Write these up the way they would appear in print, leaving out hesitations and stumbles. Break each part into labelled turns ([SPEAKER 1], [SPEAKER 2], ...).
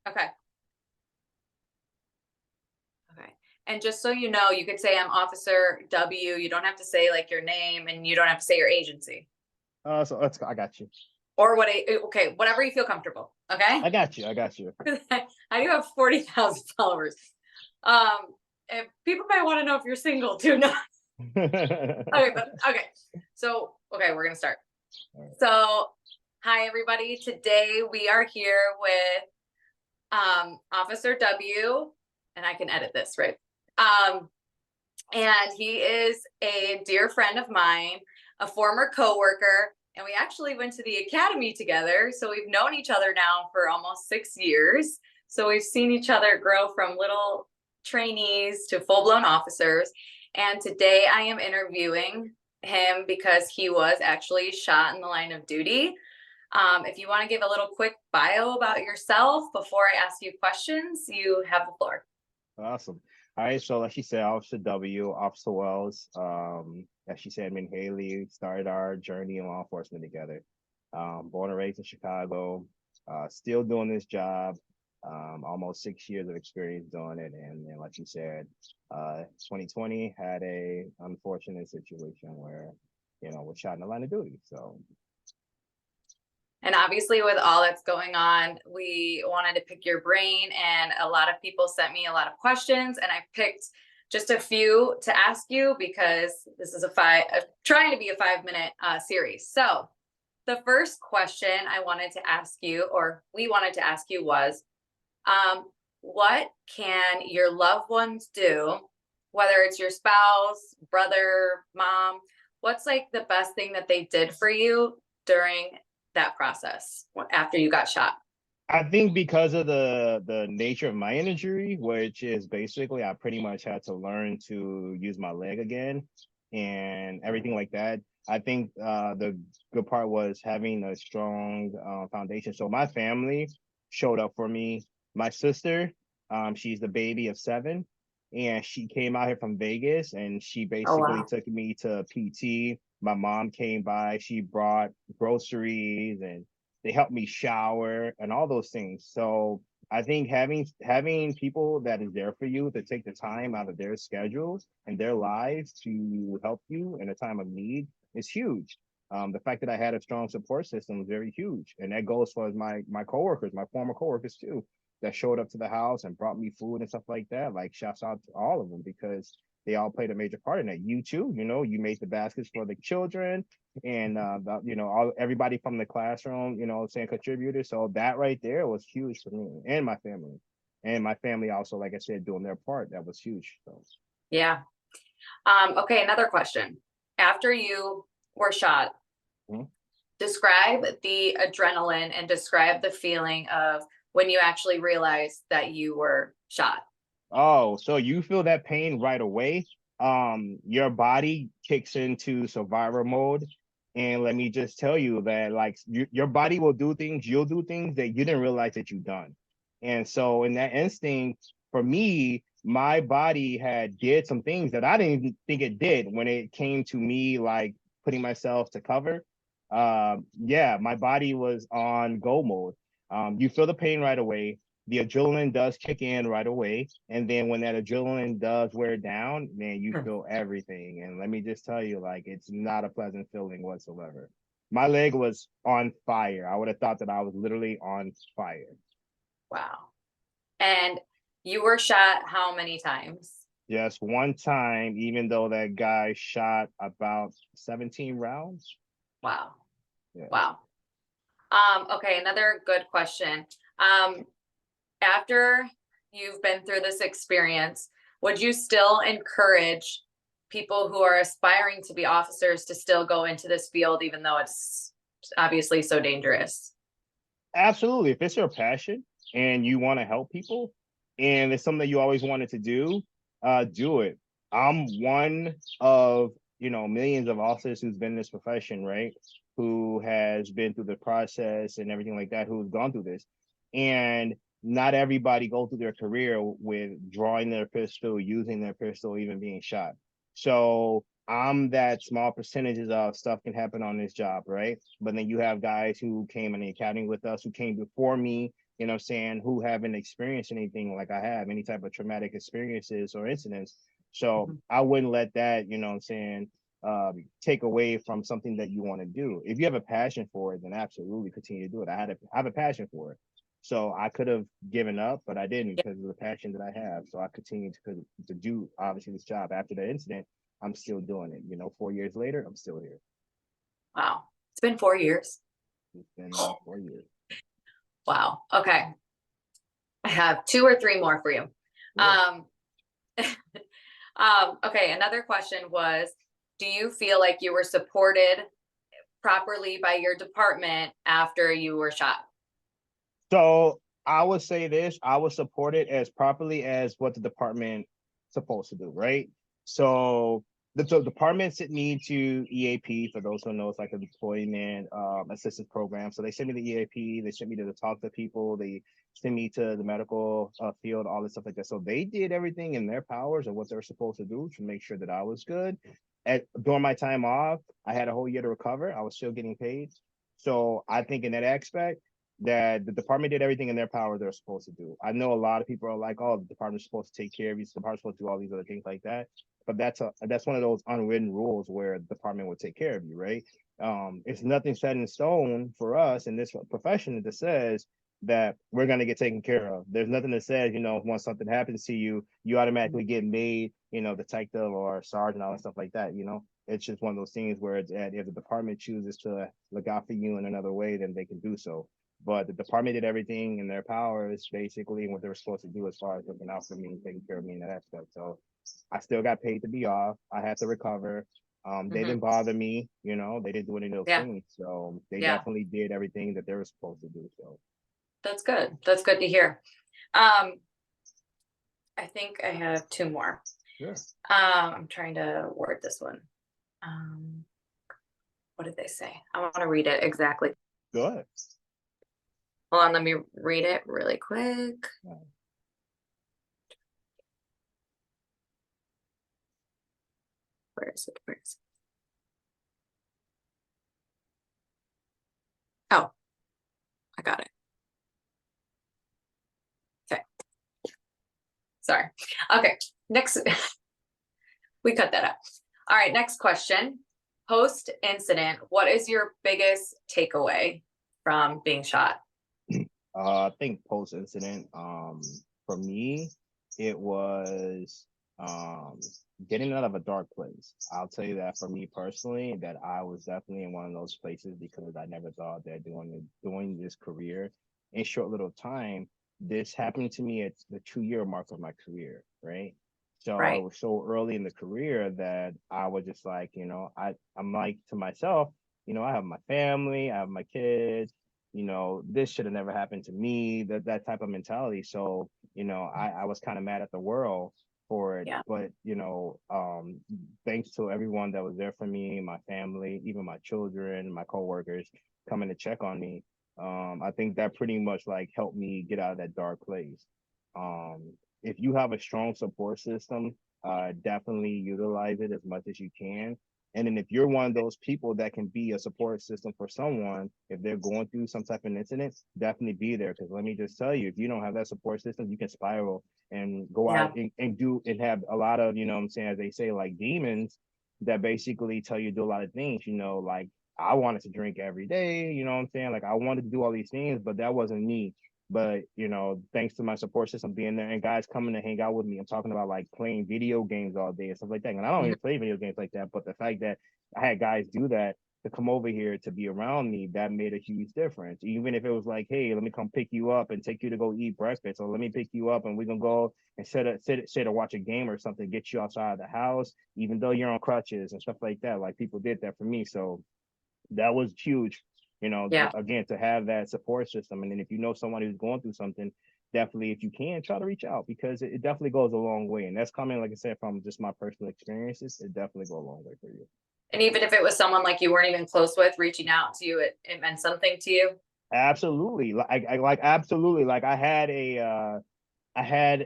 [SPEAKER 1] Okay. Okay. And just so you know, you could say I'm Officer W. You don't have to say like your name and you don't have to say your agency
[SPEAKER 2] So let's go. I got you.
[SPEAKER 1] or okay, whatever you feel comfortable. Okay.
[SPEAKER 2] I got you. I got you.
[SPEAKER 1] I do have 40,000 followers. Um, and people might want to know if you're single too. No. Okay, but okay. So, okay, we're going to start. So, hi everybody. Today we are here with Officer W, and I can edit this, right? And he is a dear friend of mine, a former coworker, and we actually went to the academy together. So we've known each other now for almost 6 years. So we've seen each other grow from little trainees to full-blown officers. And today I am interviewing him because he was actually shot in the line of duty. If you want to give a little quick bio about yourself before I ask you questions, you have the floor.
[SPEAKER 2] Awesome. All right. So like she said, Officer W, Officer Wells. As she said, me and Haley started our journey in law enforcement together. Born and raised in Chicago. Still doing this job. Almost 6 years of experience doing it. And then, like you said, 2020 had a unfortunate situation where, was shot in the line of duty. So
[SPEAKER 1] And obviously, with all that's going on, we wanted to pick your brain, and a lot of people sent me a lot of questions, and I picked just a few to ask you because this is trying to be a 5-minute series. So the first question I wanted to ask you, or we wanted to ask you, was what can your loved ones do, whether it's your spouse, brother, mom, what's like the best thing that they did for you during that process after you got shot?
[SPEAKER 2] I think because of the nature of my injury, which is basically I pretty much had to learn to use my leg again and everything like that. I think the good part was having a strong foundation. So my family showed up for me. My sister, she's the baby of 7, and she came out here from Vegas, and she
[SPEAKER 1] Oh,
[SPEAKER 2] basically
[SPEAKER 1] wow.
[SPEAKER 2] took me to PT. My mom came by. She brought groceries and they help me shower and all those things. So I think having people that is there for you to take the time out of their schedules and their lives to help you in a time of need is huge. The fact that I had a strong support system is very huge, and that goes for my coworkers, my former coworkers too, that showed up to the house and brought me food and stuff like that. Like shouts out to all of them because they all played a major part in that. You too, you made the baskets for the children and everybody from the classroom, saying contributors. So that right there was huge for me and my family. And my family also, like I said, doing their part. That was huge. So
[SPEAKER 1] Yeah. Okay, another question. After you were shot,
[SPEAKER 2] mhm.
[SPEAKER 1] describe the adrenaline and describe the feeling of when you actually realized that you were shot.
[SPEAKER 2] Oh, so you feel that pain right away. Your body kicks into survivor mode. And let me just tell you that like your body will do things, you'll do things that you didn't realize that you've done. And so in that instinct, for me, my body had did some things that I didn't even think it did when it came to me like putting myself to cover. Yeah, my body was on go mode. You feel the pain right away. The adrenaline does kick in right away. And then when that adrenaline does wear down, man, you feel everything. And let me just tell you, like, it's not a pleasant feeling whatsoever. My leg was on fire. I would have thought that I was literally on fire.
[SPEAKER 1] Wow. And you were shot how many times?
[SPEAKER 2] Just one time, even though that guy shot about 17 rounds.
[SPEAKER 1] Wow.
[SPEAKER 2] Yeah.
[SPEAKER 1] Wow. Okay, another good question. After you've been through this experience, would you still encourage people who are aspiring to be officers to still go into this field, even though it's obviously so dangerous?
[SPEAKER 2] Absolutely. If it's your passion and you want to help people and it's something that you always wanted to do it. I'm one of, millions of officers who's been in this profession, right? Who has been through the process and everything like that, who's gone through this. And not everybody goes through their career with drawing their pistol, using their pistol, even being shot. So I'm that small percentages of stuff can happen on this job, right? But then you have guys who came in the academy with us, who came before me, you know what I'm saying, who haven't experienced anything like I have, any type of traumatic experiences or incidents. So
[SPEAKER 1] Mhm.
[SPEAKER 2] I wouldn't let that, you know what I'm saying, take away from something that you want to do. If you have a passion for it, then absolutely continue to do it. I have a passion for it. So I could have given up, but I didn't
[SPEAKER 1] Yeah.
[SPEAKER 2] because of the passion that I have. So I continued to do obviously this job after the incident. I'm still doing it. You know, 4 years later, I'm still here.
[SPEAKER 1] Wow. It's been 4 years.
[SPEAKER 2] It's been 4 years.
[SPEAKER 1] Wow. Okay. I have two or three more for you.
[SPEAKER 2] Sure.
[SPEAKER 1] Um, okay. Another question was, do you feel like you were supported properly by your department after you were shot?
[SPEAKER 2] So I would say this: I was supported as properly as what the department supposed to do, right? So the department sent me to EAP. For those who know, it's like a deployment assistance program. So they sent me to EAP. They sent me to talk to people. They sent me to the medical field, all this stuff like that. So they did everything in their powers of what they were supposed to do to make sure that I was good. During my time off, I had a whole year to recover. I was still getting paid. So I think in that aspect that the department did everything in their power they're supposed to do. I know a lot of people are like, "Oh, the department's supposed to take care of you. The department's supposed to do all these other things like that." But that's one of those unwritten rules where the department will take care of you, right? It's nothing set in stone for us in this profession that says that we're going to get taken care of. There's nothing that says, you know, once something happens to you, you automatically get made, you know, detective or sergeant, all that stuff like that. You know, it's just one of those things where it's, if the department chooses to look out for you in another way, then they can do so. But the department did everything in their powers, basically, and what they were supposed to do as far as looking out for me and taking care of me in that aspect. So I still got paid to be off. I had to recover. They
[SPEAKER 1] Hmm.
[SPEAKER 2] didn't bother me, you know, they didn't do any of those
[SPEAKER 1] Yeah.
[SPEAKER 2] things. So they
[SPEAKER 1] Yeah.
[SPEAKER 2] definitely did everything that they were supposed to do. So
[SPEAKER 1] That's good. That's good to hear. Um, I think I have two more.
[SPEAKER 2] yeah,
[SPEAKER 1] I'm trying to word this one. Um, what did they say? I want to read it exactly.
[SPEAKER 2] go ahead.
[SPEAKER 1] Hold on, let me read it really quick. Where is it? Where is it? Oh, I got it. Okay. Sorry. Okay. Next, we cut that out. All right. Next question. Post incident, what is your biggest takeaway from being shot?
[SPEAKER 2] I think post incident, for me, it was um getting out of a dark place. I'll tell you that for me personally, that I was definitely in one of those places because I never thought that doing this career in short little time, this happened to me at the 2 year mark of my career, right? So it
[SPEAKER 1] Right.
[SPEAKER 2] was so early in the career that I was just like, you know, I'm like to myself, you know, I have my family, I have my kids, you know, this should have never happened to me, that type of mentality. So, you know, I was kind of mad at the world for it.
[SPEAKER 1] Yeah.
[SPEAKER 2] But, you know, thanks to everyone that was there for me, my family, even my children, my coworkers coming to check on me. I think that pretty much like helped me get out of that dark place. If you have a strong support system, definitely utilize it as much as you can. And then if you're one of those people that can be a support system for someone, if they're going through some type of incident, definitely be there. Because let me just tell you, if you don't have that support system, you can spiral and go out
[SPEAKER 1] Yeah.
[SPEAKER 2] and do and have a lot of, you know what I'm saying, as they say, like demons that basically tell you to do a lot of things, you know, like I wanted to drink every day, you know what I'm saying? Like I wanted to do all these things, but that wasn't me. But you know, thanks to my support system being there and guys coming to hang out with me, I'm talking about like playing video games all day and stuff like that. And I don't
[SPEAKER 1] Mhm.
[SPEAKER 2] even play video games like that, but the fact that I had guys do that to come over here to be around me, that made a huge difference. Even if it was like, hey, let me come pick you up and take you to go eat breakfast, or let me pick you up and we can go and sit or watch a game or something, get you outside of the house, even though you're on crutches and stuff like that. Like people did that for me. So that was huge, you know,
[SPEAKER 1] Yeah.
[SPEAKER 2] again, to have that support system. And then if you know someone who's going through something, definitely, if you can, try to reach out because it definitely goes a long way. And that's coming, like I said, from just my personal experiences. It definitely go a long way for you.
[SPEAKER 1] And even if it was someone like you weren't even close with reaching out to you, it meant something to you.
[SPEAKER 2] Absolutely. Like absolutely. Like I had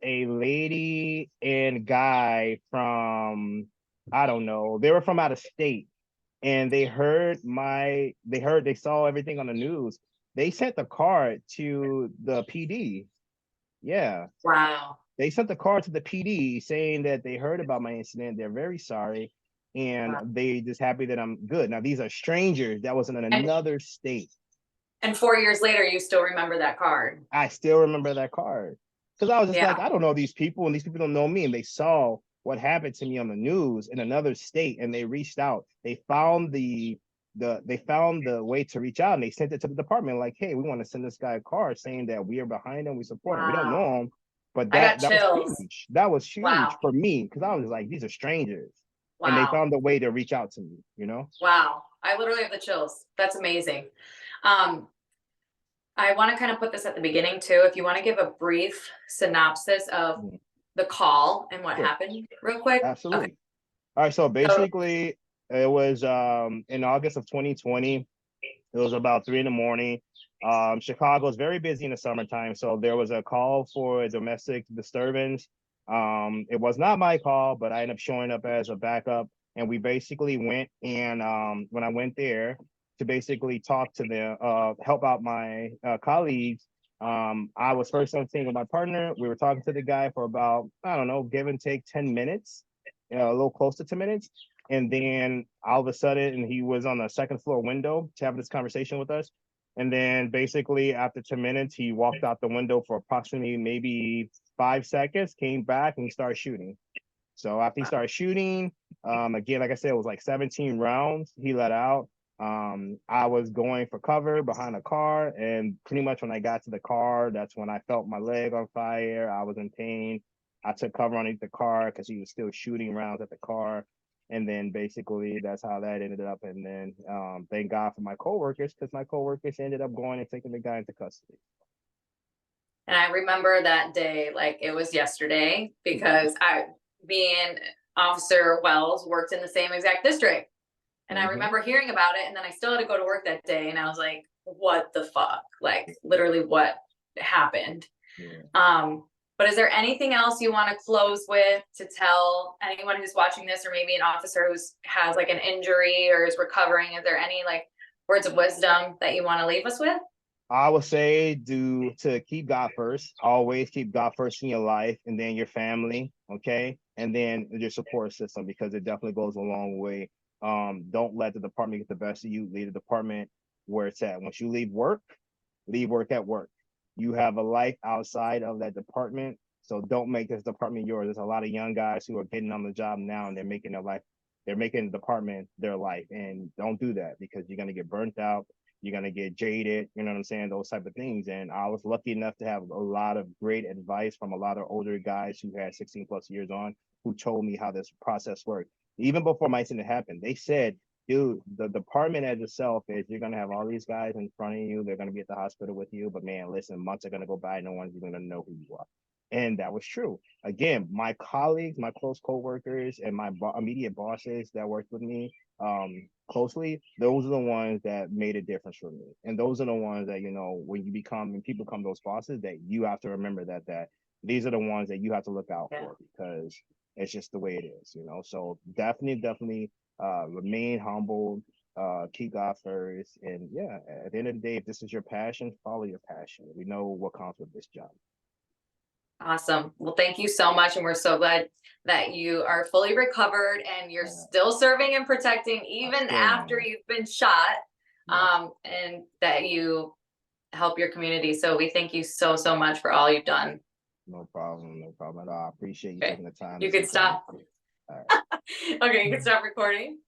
[SPEAKER 2] a lady and guy from, I don't know, they were from out of state and they saw everything on the news They sent the card to the PD. Yeah.
[SPEAKER 1] Wow.
[SPEAKER 2] They sent the card to the PD saying that they heard about my incident. They're very sorry. And
[SPEAKER 1] Wow.
[SPEAKER 2] they just happy that I'm good. Now, these are strangers that was in
[SPEAKER 1] And
[SPEAKER 2] another state.
[SPEAKER 1] 4 years later, you still remember that card.
[SPEAKER 2] I still remember that card. Because I was just like,
[SPEAKER 1] Yeah.
[SPEAKER 2] I don't know these people, and these people don't know me. And they saw what happened to me on the news in another state, and they reached out. They found the way to reach out, and they sent it to the department like, hey, we want to send this guy a card saying that we are behind him, we support him. We don't
[SPEAKER 1] Wow.
[SPEAKER 2] know him, but
[SPEAKER 1] I got
[SPEAKER 2] that was
[SPEAKER 1] chills.
[SPEAKER 2] huge. That was huge
[SPEAKER 1] Wow.
[SPEAKER 2] for me because I was like, these are strangers, and they
[SPEAKER 1] Wow.
[SPEAKER 2] found a way to reach out to me. You know.
[SPEAKER 1] Wow. I literally have the chills. That's amazing. Um, I want to kind of put this at the beginning too. If you want to give a brief synopsis of
[SPEAKER 2] Mhm.
[SPEAKER 1] the call and what
[SPEAKER 2] Sure,
[SPEAKER 1] happened, real quick. Okay.
[SPEAKER 2] absolutely. All right, so
[SPEAKER 1] So,
[SPEAKER 2] basically, it was in August of 2020. It was about 3 in the morning. Chicago is very busy in the summertime, so there was a call for a domestic disturbance. It was not my call, but I ended up showing up as a backup, and we basically went and when I went there to basically talk to them, help out my colleagues. I was first on scene with my partner. We were talking to the guy for about, I don't know, give and take 10 minutes, a little close to 10 minutes. And then all of a sudden, he was on the second floor window to have this conversation with us. And then basically after 10 minutes, he walked out the window for approximately maybe 5 seconds, came back and he started shooting. So after he started shooting, again, like I said, it was like 17 rounds he let out. I was going for cover behind a car, and pretty much when I got to the car, that's when I felt my leg on fire. I was in pain. I took cover underneath the car because he was still shooting rounds at the car. And then basically that's how that ended up. And then thank God for my coworkers, because my coworkers ended up going and taking the guy into custody.
[SPEAKER 1] and I remember that day like it was yesterday because being Officer Wells worked in the same exact district. And I
[SPEAKER 2] Mm-hmm.
[SPEAKER 1] remember hearing about it, and then I still had to go to work that day, and I was like, what the fuck? Like literally what happened?
[SPEAKER 2] Yeah.
[SPEAKER 1] But is there anything else you want to close with to tell anyone who's watching this, or maybe an officer who's has like an injury or is recovering? Is there any like words of wisdom that you want to leave us with?
[SPEAKER 2] I would say to keep God first. Always keep God first in your life, and then your family, okay, and then your support system, because it definitely goes a long way. Don't let the department get the best of you. Leave the department where it's at. Once you leave work at work. You have a life outside of that department, so don't make this department yours. There's a lot of young guys who are getting on the job now, and they're making the department their life, and don't do that because you're gonna get burnt out, you're gonna get jaded, you know what I'm saying, those type of things. And I was lucky enough to have a lot of great advice from a lot of older guys who had 16 plus years on, who told me how this process worked. Even before my incident happened, they said, dude, the department as itself is, you're gonna have all these guys in front of you, they're gonna be at the hospital with you, but man, listen, months are gonna go by, no one's even gonna know who you are. And that was true. Again, my colleagues, my close coworkers, and my immediate bosses that worked with me closely, those are the ones that made a difference for me. And those are the ones that, when people become those bosses, that you have to remember that these are the ones that you have to look out
[SPEAKER 1] Yeah.
[SPEAKER 2] for, because it's just the way it is. So definitely remain humble, keep God first. And yeah, at the end of the day, if this is your passion, follow your passion. We know what comes with this job.
[SPEAKER 1] Awesome. Well, thank you so much. And we're so glad that you are fully recovered and you're still serving and protecting
[SPEAKER 2] I
[SPEAKER 1] even
[SPEAKER 2] still
[SPEAKER 1] after
[SPEAKER 2] am.
[SPEAKER 1] you've been shot,
[SPEAKER 2] Yeah,
[SPEAKER 1] and that you help your community. So we thank you so, so much for all you've done.
[SPEAKER 2] no problem, no problem at all. I appreciate you
[SPEAKER 1] Okay.
[SPEAKER 2] taking the time to
[SPEAKER 1] You can
[SPEAKER 2] speak with me.
[SPEAKER 1] stop.
[SPEAKER 2] All right.
[SPEAKER 1] Okay, you can stop recording.